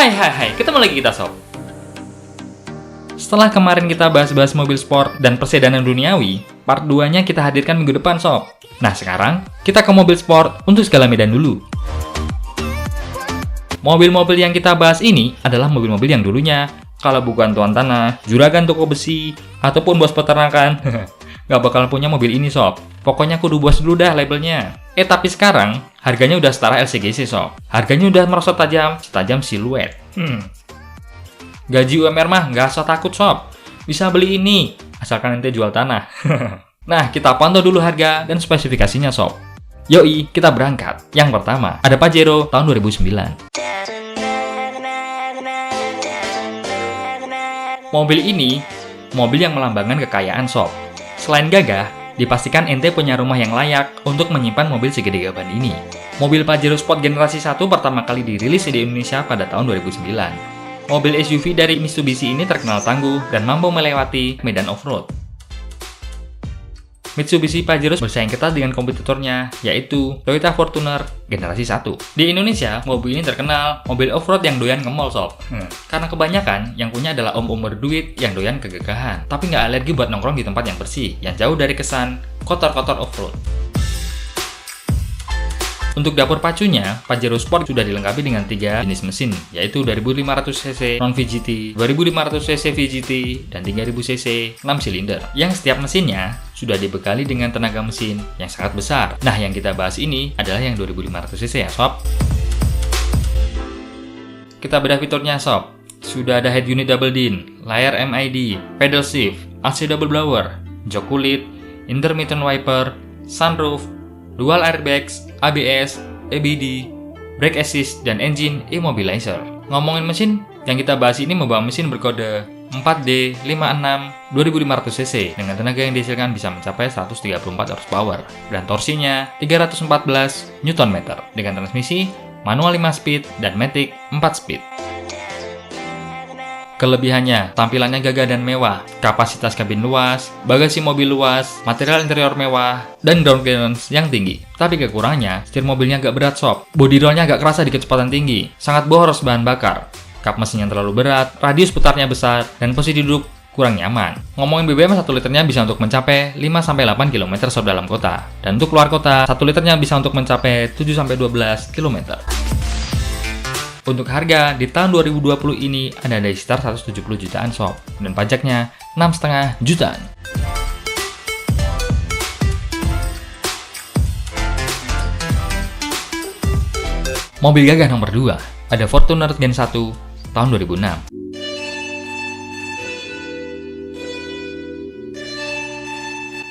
Hai, ketemu lagi kita sob. Setelah kemarin kita bahas-bahas mobil sport dan persedanan duniawi, part 2-nya kita hadirkan minggu depan sob. Nah sekarang, kita ke mobil sport untuk skala medan dulu. Mobil-mobil yang kita bahas ini adalah mobil-mobil yang dulunya, kalau bukan tuan tanah, juragan toko besi, ataupun bos peternakan, nggak bakal punya mobil ini sob. Pokoknya kudu bos dulu dah labelnya. Tapi sekarang, harganya udah setara LCGC sob. Harganya udah merosot setajam siluet. Gaji UMR mah nggak usah takut sob. Bisa beli ini, asalkan ente jual tanah. Nah, kita pantau dulu harga dan spesifikasinya sob. Yoi, kita berangkat. Yang pertama, ada Pajero tahun 2009. Mobil ini, mobil yang melambangkan kekayaan sob. Selain gagah, dipastikan ente punya rumah yang layak untuk menyimpan mobil segede gaban ini. Mobil Pajero Sport generasi 1 pertama kali dirilis di Indonesia pada tahun 2009. Mobil SUV dari Mitsubishi ini terkenal tangguh dan mampu melewati medan off-road. Mitsubishi Pajero bersaing ketat dengan kompetitornya, yaitu Toyota Fortuner generasi 1. Di Indonesia, mobil ini terkenal mobil off-road yang doyan nge-mall sob. Karena kebanyakan yang punya adalah om-om berduit yang doyan kegagahan, tapi nggak alergi buat nongkrong di tempat yang bersih, yang jauh dari kesan kotor-kotor off-road. Untuk dapur pacunya, Pajero Sport sudah dilengkapi dengan 3 jenis mesin, yaitu 2500cc non-VGT, 2500cc VGT, dan 3000cc 6 silinder, yang setiap mesinnya sudah dibekali dengan tenaga mesin yang sangat besar. Nah, yang kita bahas ini adalah yang 2500cc ya sob. Kita bedah fiturnya sob. Sudah ada head unit double din, layar MID, pedal shift, AC double blower, jok kulit, intermittent wiper, sunroof, dual airbags, ABS, EBD, brake assist, dan engine immobilizer. Ngomongin mesin, yang kita bahas ini membawa mesin berkode 4D56 2500cc dengan tenaga yang dihasilkan bisa mencapai 134 horsepower dan torsinya 314 Nm dengan transmisi manual 5 speed dan matic 4 speed. Kelebihannya, tampilannya gagah dan mewah, kapasitas kabin luas, bagasi mobil luas, material interior mewah, dan ground clearance yang tinggi. Tapi kekurangannya, setir mobilnya agak berat sob, body rollnya agak kerasa di kecepatan tinggi, sangat boros bahan bakar, kap mesin yang terlalu berat, radius putarnya besar, dan posisi duduk kurang nyaman. Ngomongin BBM 1 liternya bisa untuk mencapai 5-8 km sob dalam kota, dan untuk luar kota 1 liternya bisa untuk mencapai 7-12 km. Untuk harga, di tahun 2020 ini ada di sekitar 170 jutaan sob, dan pajaknya 6,5 jutaan. Mobil gagah nomor 2, ada Fortuner Gen 1 tahun 2006.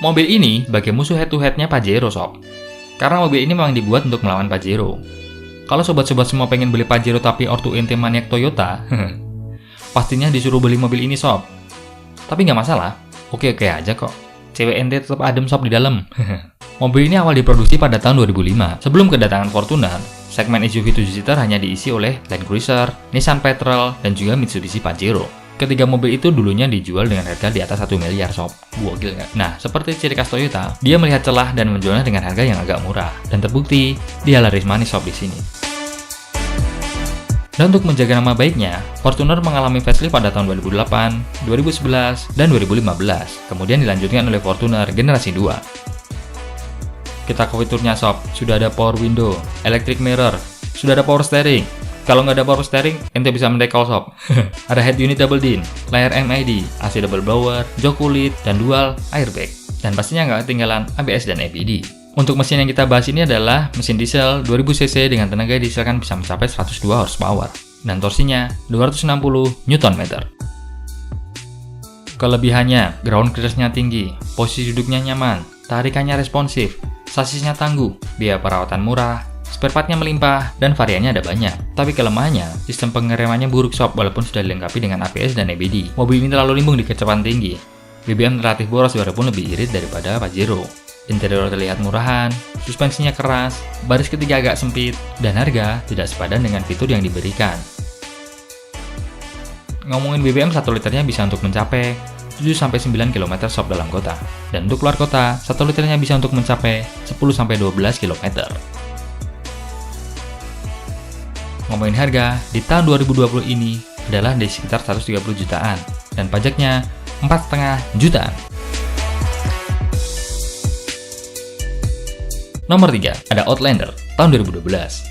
Mobil ini sebagai musuh head-to-headnya Pajero sob, karena mobil ini memang dibuat untuk melawan Pajero. Kalau sobat-sobat semua pengen beli Pajero tapi ortu ente maniak Toyota, pastinya disuruh beli mobil ini sob. Tapi nggak masalah, oke-oke aja kok. Cewek ente tetap adem sob di dalam. Mobil ini awal diproduksi pada tahun 2005. Sebelum kedatangan Fortuner, segmen SUV 7 seater hanya diisi oleh Land Cruiser, Nissan Petrol, dan juga Mitsubishi Pajero. Ketiga mobil itu dulunya dijual dengan harga di atas 1 miliar sob. Gokil nggak? Nah, seperti ciri khas Toyota, dia melihat celah dan menjualnya dengan harga yang agak murah. Dan terbukti, dia laris manis sob di sini. Dan untuk menjaga nama baiknya, Fortuner mengalami facelift pada tahun 2008, 2011, dan 2015. Kemudian dilanjutkan oleh Fortuner generasi 2. Kita ke fiturnya sob, sudah ada power window, electric mirror, sudah ada power steering. Kalau nggak ada power steering, ente bisa mendekal sob. Ada head unit double din, layar MID, AC double blower, jok kulit, dan dual airbag. Dan pastinya nggak ketinggalan ABS dan EBD. Untuk mesin yang kita bahas ini adalah mesin diesel 2000cc dengan tenaga yang dihasilkan bisa mencapai 102 horsepower dan torsinya 260 Nm. Kelebihannya, ground clearance-nya tinggi, posisi duduknya nyaman, tarikannya responsif, sasisnya tangguh, biaya perawatan murah, spare part-nya melimpah, dan variannya ada banyak. Tapi kelemahannya, sistem pengeremannya buruk sob walaupun sudah dilengkapi dengan ABS dan EBD. Mobil ini terlalu limbung di kecepatan tinggi. BBM relatif boros walaupun lebih irit daripada Pajero. Interior terlihat murahan, suspensinya keras, baris ketiga agak sempit, dan harga tidak sepadan dengan fitur yang diberikan. Ngomongin BBM 1 liternya bisa untuk mencapai 7-9 km sob dalam kota. Dan untuk luar kota, 1 liternya bisa untuk mencapai 10-12 km. ngomongin harga, di tahun 2020 ini adalah di sekitar 130 jutaan, dan pajaknya 4,5 jutaan. Nomor 3, ada Outlander tahun 2012.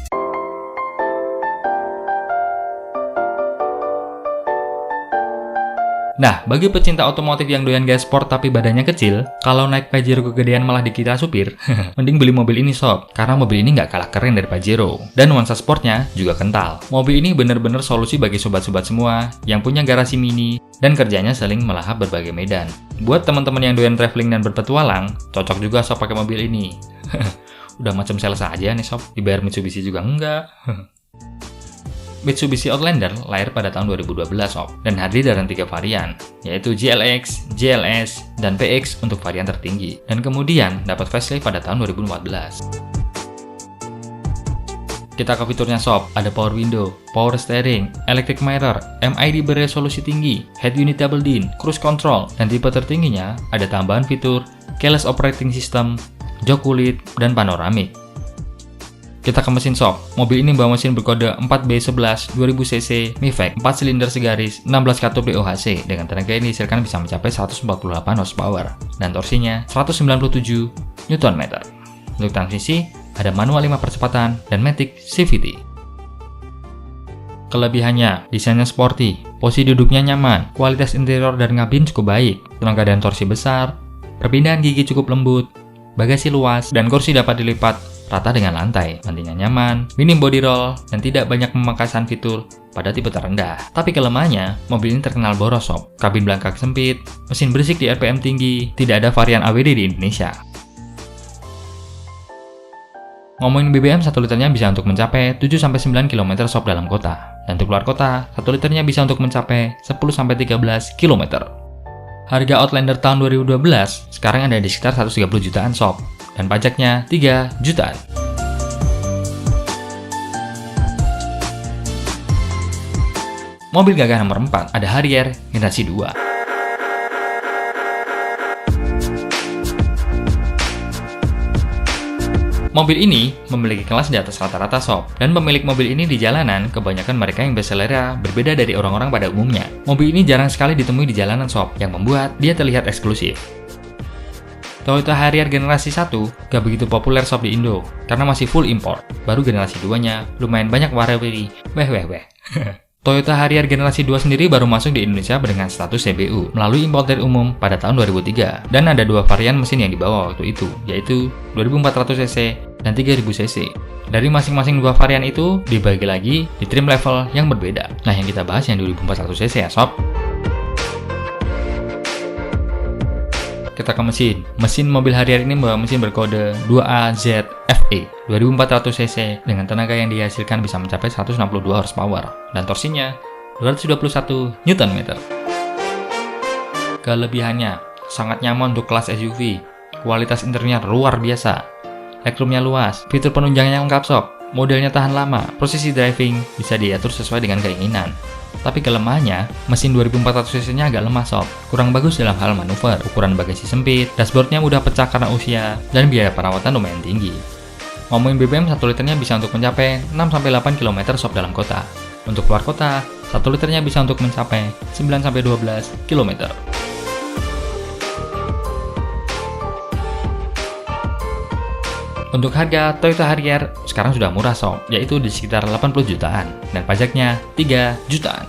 Nah, bagi pecinta otomotif yang doyan gaya sport tapi badannya kecil, kalau naik Pajero kegedean malah dikira supir, mending beli mobil ini sob, karena mobil ini nggak kalah keren dari Pajero. Dan nuansa sportnya juga kental. Mobil ini bener-bener solusi bagi sobat-sobat semua yang punya garasi mini dan kerjanya sering melahap berbagai medan. Buat teman-teman yang doyan traveling dan berpetualang, cocok juga sob pakai mobil ini. Udah macam sales aja nih sob, dibayar Mitsubishi juga enggak. Mitsubishi Outlander lahir pada tahun 2012 sob, dan hadir dalam 3 varian, yaitu GLX, GLS, dan PX untuk varian tertinggi, dan kemudian dapat facelift pada tahun 2014. Kita ke fiturnya sob, ada power window, power steering, electric mirror, MID beresolusi tinggi, head unit double din, cruise control, dan tipe tertingginya ada tambahan fitur keyless operating system, jok kulit, dan panoramik. Kita ke mesin sob, mobil ini bawa mesin berkode 4B11 2000cc MIVEC 4 silinder segaris 16 katup DOHC dengan tenaga yang dihasilkan bisa mencapai 148 horsepower dan torsinya 197 Nm. Untuk transmisi, ada manual 5 percepatan dan matic CVT. Kelebihannya, desainnya sporty, posisi duduknya nyaman, kualitas interior dan kabin cukup baik, tenaga dan torsi besar, perpindahan gigi cukup lembut, bagasi luas, dan kursi dapat dilipat rata dengan lantai, nantinya nyaman, minim body roll, dan tidak banyak pemangkasan fitur pada tipe terendah. Tapi kelemahannya, mobil ini terkenal boros sob, kabin belakang sempit, mesin berisik di RPM tinggi, tidak ada varian AWD di Indonesia. Ngomongin BBM, 1 liternya bisa untuk mencapai 7-9 km sob dalam kota, dan untuk luar kota, 1 liternya bisa untuk mencapai 10-13 km. Harga Outlander tahun 2012 sekarang ada di sekitar 130 jutaan sob, dan pajaknya 3 jutaan. Mobil gagah nomor 4 ada Harrier generasi 2. Mobil ini memiliki kelas di atas rata-rata sob, dan pemilik mobil ini di jalanan kebanyakan mereka yang berselera berbeda dari orang-orang pada umumnya. Mobil ini jarang sekali ditemui di jalanan sob, yang membuat dia terlihat eksklusif. Toyota Harrier generasi 1 gak begitu populer sob di Indo, karena masih full import. Baru generasi 2-nya lumayan banyak warna-warni. Toyota Harrier generasi 2 sendiri baru masuk di Indonesia dengan status CBU melalui importer umum pada tahun 2003. Dan ada 2 varian mesin yang dibawa waktu itu, yaitu 2400cc dan 3000cc. Dari masing-masing 2 varian itu dibagi lagi di trim level yang berbeda. Nah, yang kita bahas yang 2400cc ya sob. Kita ke mesin. Mesin mobil Harrier ini membawa mesin berkode 2AZFE 2400cc dengan tenaga yang dihasilkan bisa mencapai 162 horsepower dan torsinya 221 Nm. Kelebihannya, sangat nyaman untuk kelas SUV, kualitas interiornya luar biasa, legroomnya luas, fitur penunjangnya lengkap sob, modelnya tahan lama, posisi driving bisa diatur sesuai dengan keinginan. Tapi kelemahannya, mesin 2400cc-nya agak lemah sob, kurang bagus dalam hal manuver, ukuran bagasi sempit, dashboardnya mudah pecah karena usia, dan biaya perawatan lumayan tinggi. Ngomongin BBM, 1 liternya bisa untuk mencapai 6-8 km sob dalam kota. Untuk luar kota, 1 liternya bisa untuk mencapai 9-12 km. Untuk harga Toyota Harrier sekarang sudah murah sob, yaitu di sekitar 80 jutaan, dan pajaknya 3 jutaan.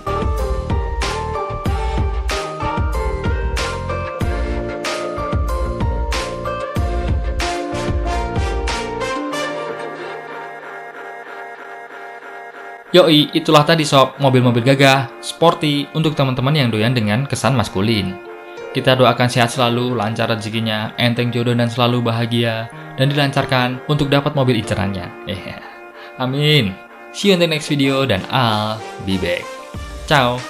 Yoi, itulah tadi sob, mobil-mobil gagah, sporty untuk teman-teman yang doyan dengan kesan maskulin. Kita doakan sehat selalu, lancar rezekinya, enteng jodoh dan selalu bahagia, dan dilancarkan untuk dapat mobil incerannya. Amin. See you in the next video dan I'll be back. Ciao.